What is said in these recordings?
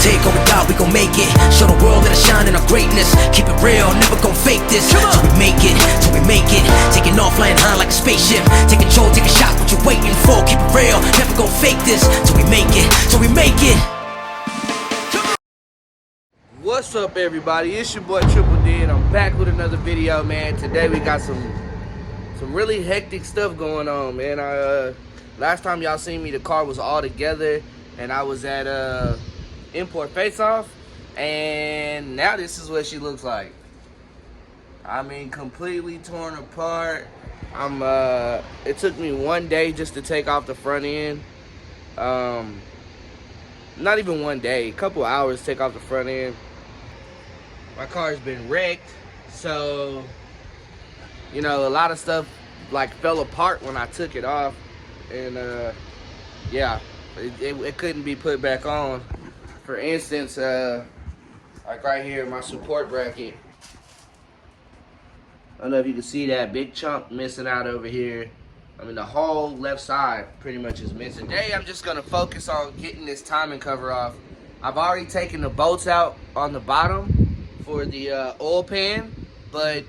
take or without, we gon' make it. Show the world that I shine in our greatness. Keep it real, never gon' fake this. Till we make it, till we make it. Taking off, flying high like a spaceship. Take control, take a shot, what you waiting for? Keep it real, never gon' fake this. Till we make it, till we make it. What's up, everybody? It's your boy Triple D, and I'm back with another video, man. Today we got some really hectic stuff going on, man. Last time y'all seen me, the car was all together, and I was at Import Face Off, and now this is what she looks like. I mean, completely torn apart. It took me one day just to take off the front end. Not even one day, a couple hours to take off the front end. My car's been wrecked, so, you know, a lot of stuff like fell apart when I took it off, and yeah, it couldn't be put back on. For instance, like right here, my support bracket. I don't know if you can see that big chunk missing out over here. I mean, the whole left side pretty much is missing. Today, I'm just gonna focus on getting this timing cover off. I've already taken the bolts out on the bottom for the oil pan, but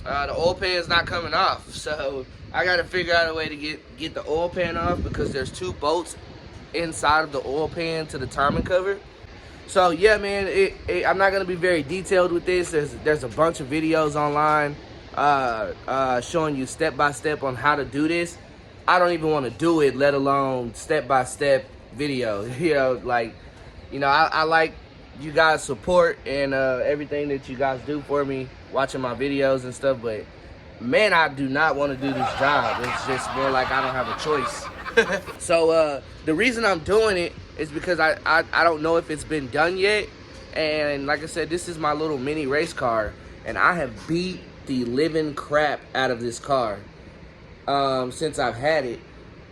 the oil pan is not coming off. So I gotta figure out a way to get the oil pan off, because there's two bolts inside of the oil pan to the timing cover. So yeah, man, I'm not gonna be very detailed with this. There's a bunch of videos online showing you step by step on how to do this. I don't even want to do it, let alone step by step video. You know, like, you know, I like you guys' support and everything that you guys do for me, watching my videos and stuff, but man, I do not want to do this job. It's just more like I don't have a choice. So the reason I'm doing it is because I don't know if it's been done yet, and like I said, this is my little mini race car, and I have beat the living crap out of this car since I've had it.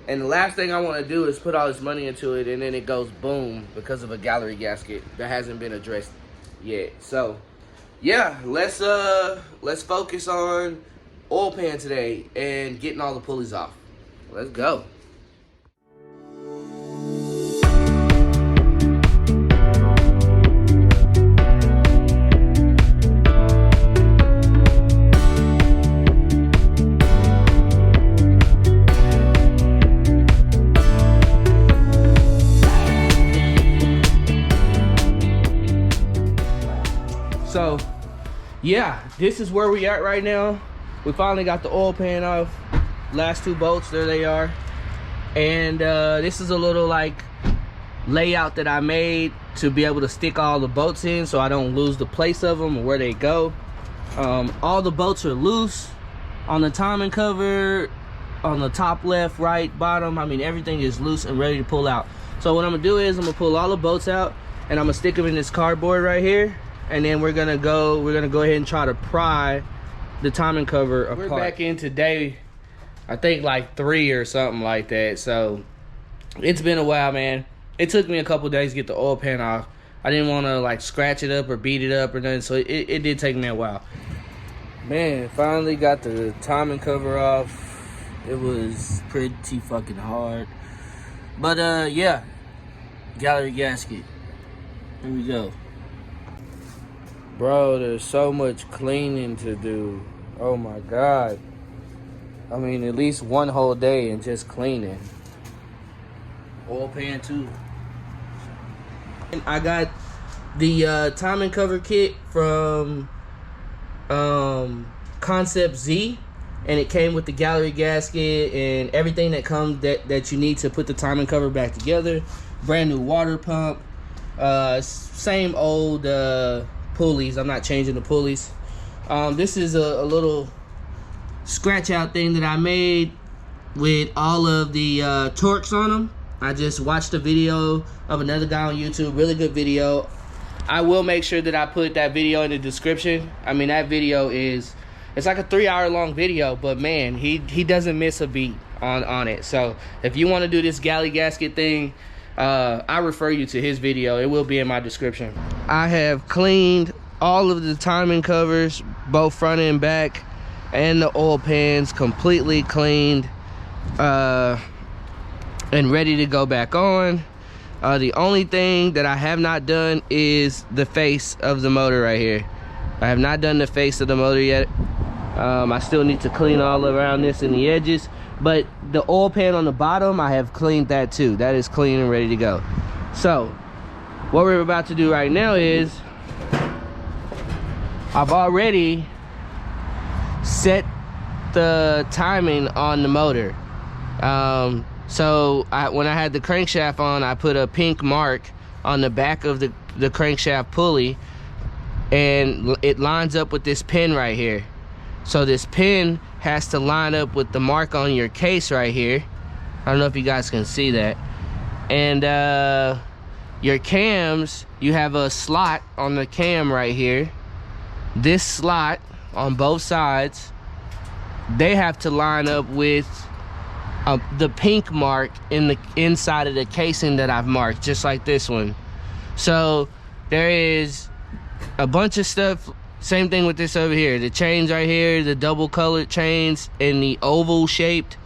And the last thing I want to do is put all this money into it, and then it goes boom because of a gallery gasket that hasn't been addressed yet. So yeah, let's focus on oil pan today and getting all the pulleys off. Let's go. So yeah, this is where we at right now. We finally got the oil pan off. Last two bolts, there they are. And this is a little like layout that I made to be able to stick all the bolts in so I don't lose the place of them or where they go. All the bolts are loose on the timing cover, on the top, left, right, bottom. I mean, everything is loose and ready to pull out. So what I'm gonna do is I'm gonna pull all the bolts out, and I'm gonna stick them in this cardboard right here. And then we're gonna go ahead and try to pry the timing cover apart. We're back in today, I think like 3 or something like that. So it's been a while, man. It took me a couple days to get the oil pan off. I didn't want to like scratch it up or beat it up or nothing, so it did take me a while. Man, finally got the timing cover off. It was pretty fucking hard, but yeah, gallery gasket. Here we go. Bro, there's so much cleaning to do. Oh my God. I mean, at least one whole day and just cleaning. Oil pan too. And I got the timing cover kit from Concept Z, and it came with the gallery gasket and everything that comes that you need to put the timing cover back together. Brand new water pump. Same old pulleys. I'm not changing the pulleys. This is a little scratch out thing that I made with all of the torques on them. I just watched a video of another guy on YouTube, really good video. I will make sure that I put that video in the description. I mean, that video it's like a 3-hour long video, but man, he doesn't miss a beat on it. So if you want to do this galley gasket thing, I refer you to his video. It will be in my description. I have cleaned all of the timing covers, both front and back, and the oil pans completely cleaned and ready to go back on. The only thing that I have not done is the face of the motor right here. I have not done the face of the motor yet. I still need to clean all around this and the edges, but the oil pan on the bottom, I have cleaned that too. That is clean and ready to go. So what we're about to do right now is I've already set the timing on the motor. So when I had the crankshaft on, I put a pink mark on the back of the crankshaft pulley, and it lines up with this pin right here. So this pin has to line up with the mark on your case right here. I don't know if you guys can see that. And your cams, you have a slot on the cam right here. This slot on both sides, they have to line up with the pink mark in the inside of the casing that I've marked, just like this one. So there is a bunch of stuff. Same thing with this over here. The chains right here, the double colored chains and the oval shaped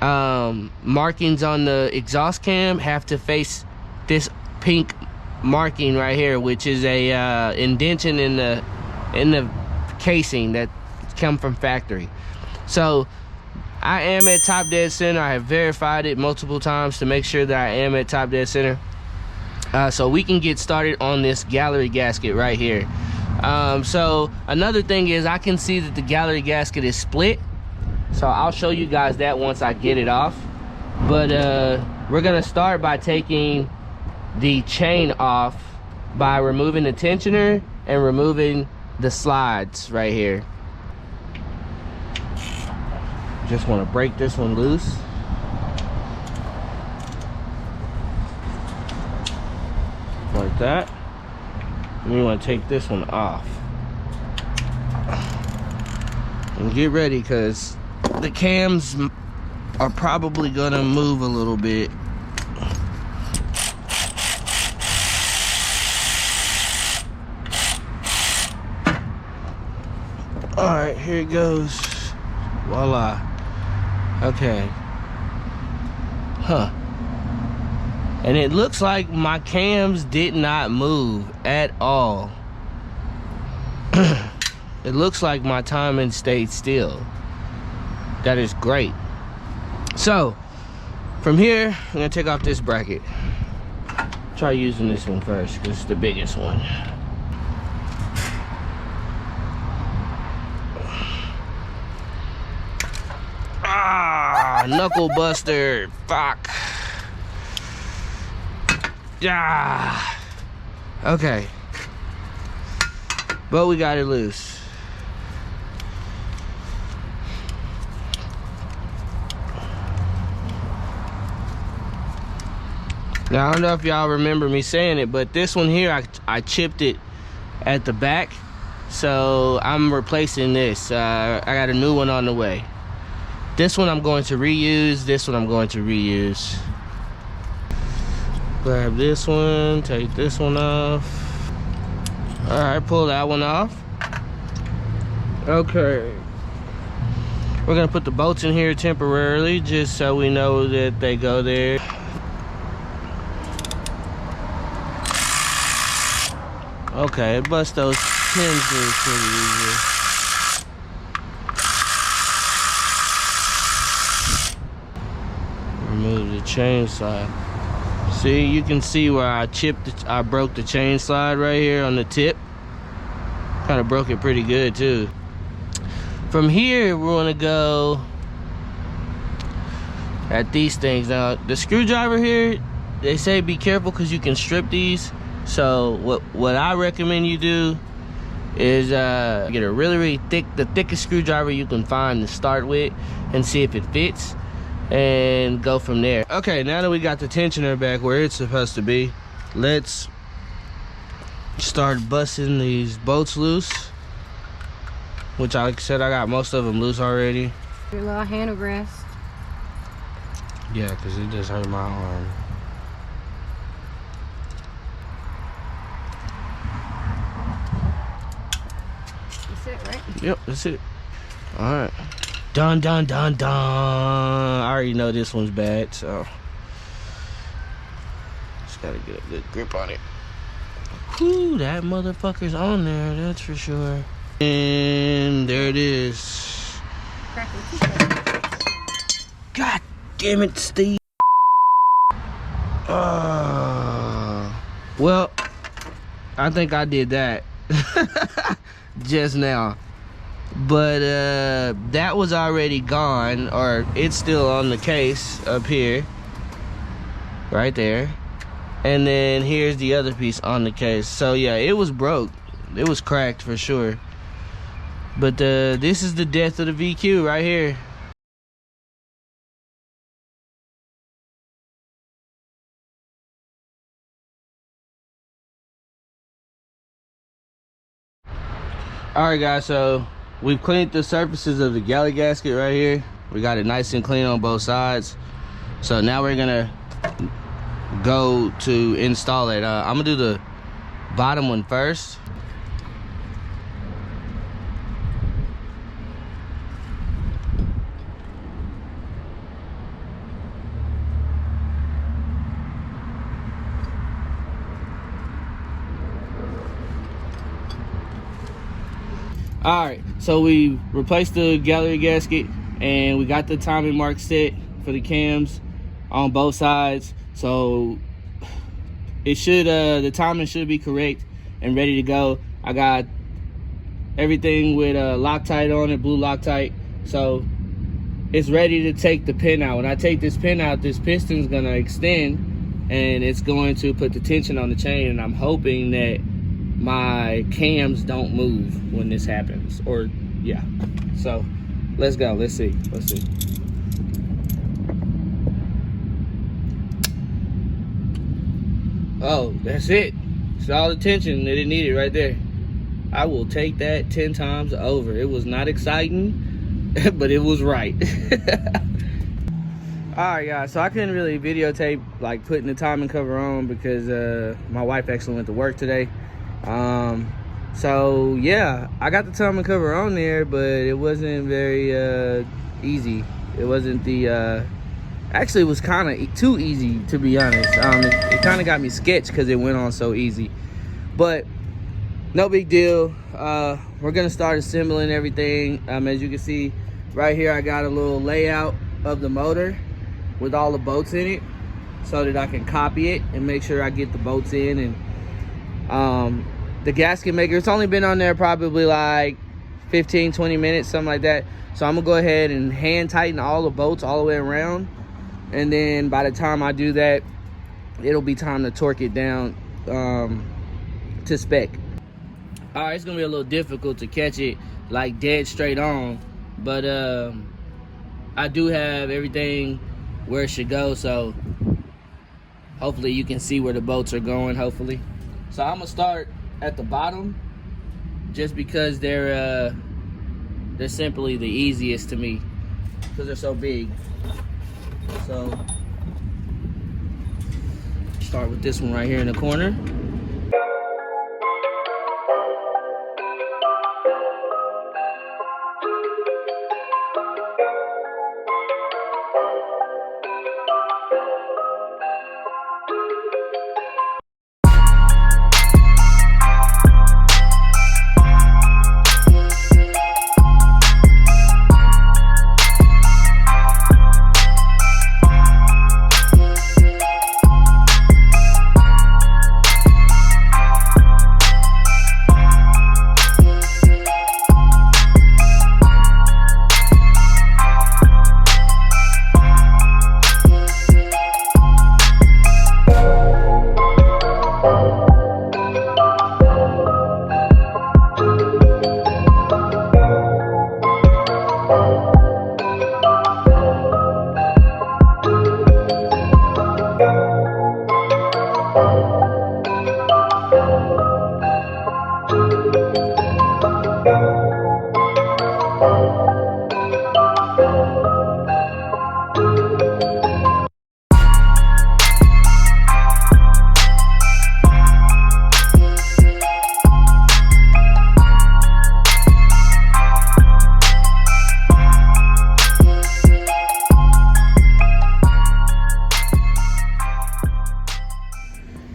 markings on the exhaust cam have to face this pink marking right here, which is a indentation in the casing that come from factory. So I am at top dead center. I have verified it multiple times to make sure that I am at top dead center. So we can get started on this gallery gasket right here. So another thing is I can see that the gallery gasket is split. So I'll show you guys that once I get it off. But we're gonna start by taking the chain off by removing the tensioner and removing the slides right here. Just want to break this one loose. Like that. And we want to take this one off. And get ready, because the cams are probably going to move a little bit. Alright, here it goes. Voila. Okay. Huh. And it looks like my cams did not move at all. It looks like my timing stayed still. That is great. So, from here, I'm gonna take off this bracket. Try using this one first, because it's the biggest one. Knuckle buster. Fuck. Yeah. Okay. But we got it loose. Now I don't know if y'all remember me saying it, but this one here, I chipped it at the back. So I'm replacing this. I got a new one on the way. This one I'm going to reuse, this one I'm going to reuse. Grab this one, take this one off. All right, pull that one off. Okay. We're gonna put the bolts in here temporarily, just so we know that they go there. Okay, bust those pins in pretty easy. Remove the chain slide. See, you can see where I broke the chain slide right here on the tip. Kind of broke it pretty good too. From here, we're gonna go at these things. Now, the screwdriver here, they say be careful because you can strip these. So what I recommend you do is get a really thick, the thickest screwdriver you can find to start with, and see if it fits, and go from there. Okay, now that we got the tensioner back where it's supposed to be, let's start busting these bolts loose, which, like I said, I got most of them loose already. Your little handle rest. Yeah, because it just hurt my arm. That's it, right? Yep, that's it. All right. Dun, dun, dun, dun. I already know this one's bad, so. Just gotta get a good grip on it. Whew, that motherfucker's on there, that's for sure. And there it is. God damn it, Steve. Well, I think I did that just now. But that was already gone, or it's still on the case up here. Right there. And then here's the other piece on the case. So yeah, it was broke. It was cracked for sure. But this is the death of the VQ right here. Alright guys, so we've cleaned the surfaces of the galley gasket right here. We got it nice and clean on both sides. So now we're gonna go to install it. I'm gonna do the bottom one first. All right, so we replaced the gallery gasket and we got the timing mark set for the cams on both sides. So it should, the timing should be correct and ready to go. I got everything with Loctite on it, blue Loctite. So it's ready to take the pin out. When I take this pin out, this piston's gonna extend and it's going to put the tension on the chain, and I'm hoping that my cams don't move when this happens, or yeah. So let's go, let's see. Oh, that's it. It's all the tension that it needed right there. I will take that 10 times over. It was not exciting, but it was right. Alright guys, so I couldn't really videotape like putting the timing cover on because my wife actually went to work today. So yeah, I got the timing cover on there, but it wasn't very easy. It wasn't the actually, it was kind of too easy, to be honest. It kind of got me sketched because it went on so easy, but no big deal. We're gonna start assembling everything. As you can see right here, I got a little layout of the motor with all the bolts in it so that I can copy it and make sure I get the bolts in. And the gasket maker, it's only been on there probably like 15-20 minutes, something like that. So I'm gonna go ahead and hand tighten all the bolts all the way around, and then by the time I do that, it'll be time to torque it down to spec. All right, it's gonna be a little difficult to catch it like dead straight on, but I do have everything where it should go, so hopefully you can see where the bolts are going, hopefully. So I'm gonna start at the bottom just because they're simply the easiest to me because they're so big. So start with this one right here in the corner.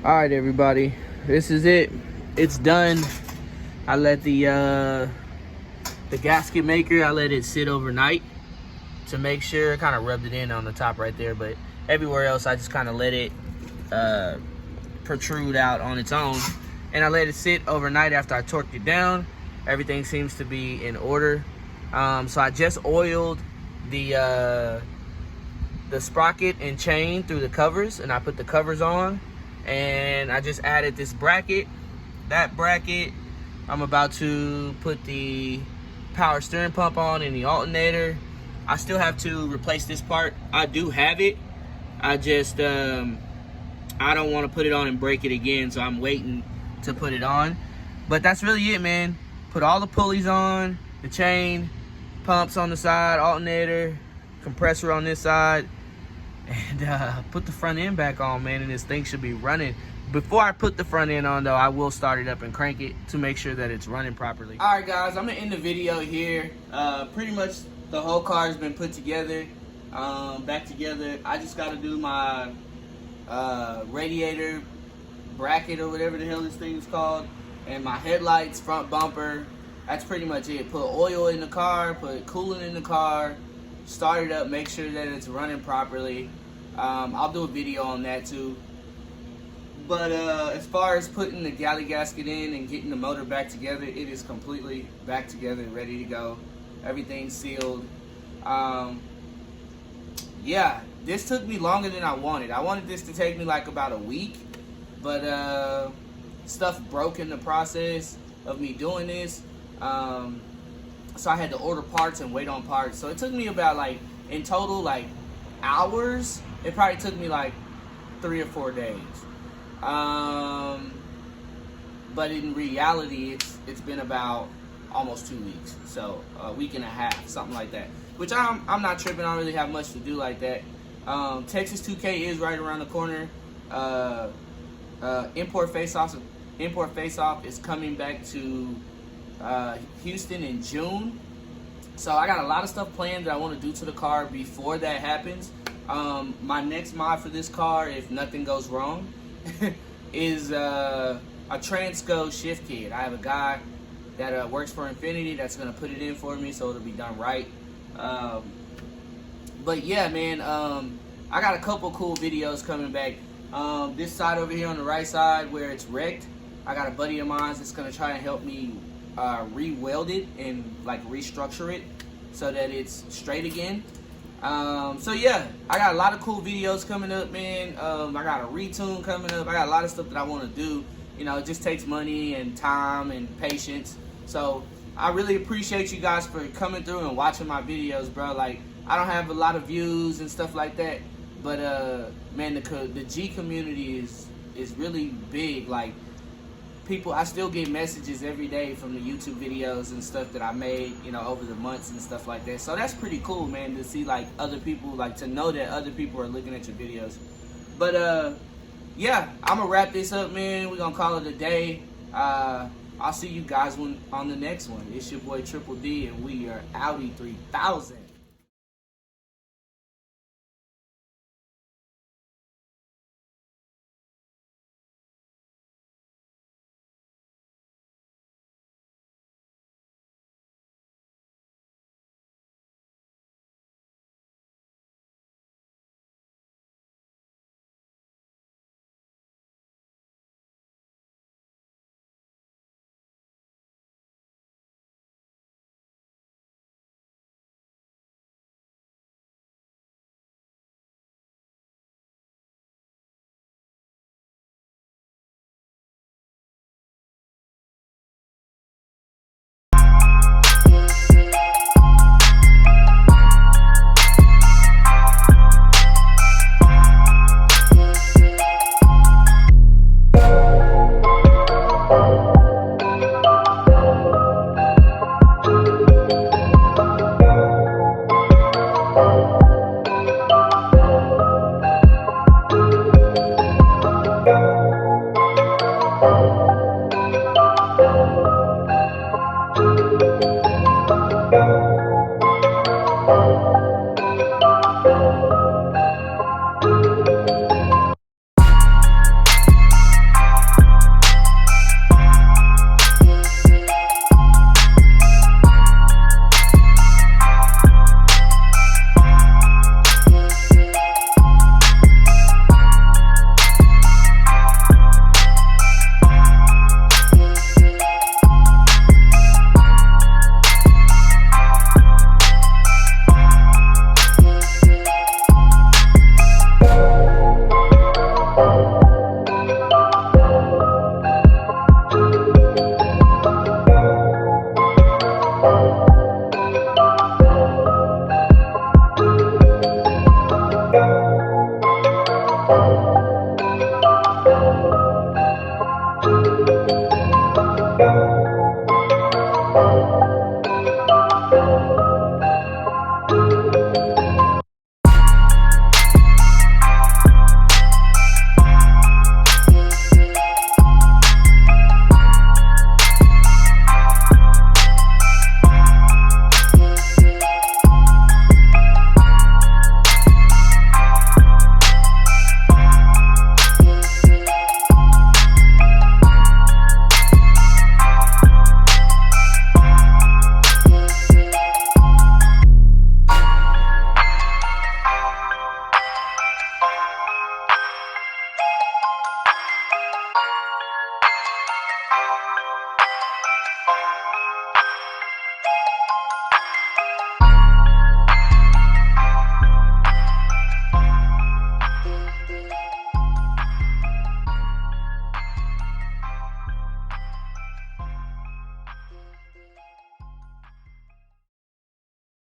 All right, everybody, this is it. It's done. I let the gasket maker, I let it sit overnight to make sure. I kind of rubbed it in on the top right there, but everywhere else I just kind of let it protrude out on its own, and I let it sit overnight. After I torqued it down, everything seems to be in order. So I just oiled the sprocket and chain through the covers, and I put the covers on, and I just added this bracket. That bracket, I'm about to put the power steering pump on and the alternator. I still have to replace this part. I do have it. I just I don't want to put it on and break it again, so I'm waiting to put it on. But that's really it, man. Put all the pulleys on, the chain, pumps on the side, alternator, compressor on this side, and put the front end back on, man, and this thing should be running. Before I put the front end on, though, I will start it up and crank it to make sure that it's running properly. All right, guys, I'm gonna end the video here. Pretty much the whole car has been put together, back together. I just got to do my radiator bracket or whatever the hell this thing is called, and my headlights, front bumper. That's pretty much it. Put oil in the car, put coolant in the car, start it up, make sure that it's running properly. I'll do a video on that too. But as far as putting the galley gasket in and getting the motor back together, it is completely back together, ready to go. Everything's sealed. Yeah, this took me longer than I wanted. I wanted this to take me like about a week, but stuff broke in the process of me doing this. So I had to order parts and wait on parts. So it took me about, like, in total, like, hours. It probably took me like 3 or 4 days. But in reality, it's been about almost 2 weeks. So a week and a half, something like that. Which I'm not tripping. I don't really have much to do like that. Texas 2K is right around the corner. Import Face-Off is coming back to Houston in June. So I got a lot of stuff planned that I want to do to the car before that happens. My next mod for this car, if nothing goes wrong, is a Transco shift kit. I have a guy that works for Infinity that's going to put it in for me, so it'll be done right. But yeah, man, I got a couple cool videos coming back. This side over here on the right side where it's wrecked, I got a buddy of mine that's going to try and help me re-weld it and like restructure it so that it's straight again. So yeah, I got a lot of cool videos coming up, man. I got a retune coming up. I got a lot of stuff that I want to do. You know, it just takes money and time and patience. So I really appreciate you guys for coming through and watching my videos, bro. Like, I don't have a lot of views and stuff like that, but man, the G community is really big. Like, people, I still get messages every day from the YouTube videos and stuff that I made, you know, over the months and stuff like that. So that's pretty cool, man, to see, like, other people, like, to know that other people are looking at your videos. But yeah, I'm gonna wrap this up, man. We're gonna call it a day. I'll see you guys on the next one. It's your boy Triple D, and we are Audi 3000.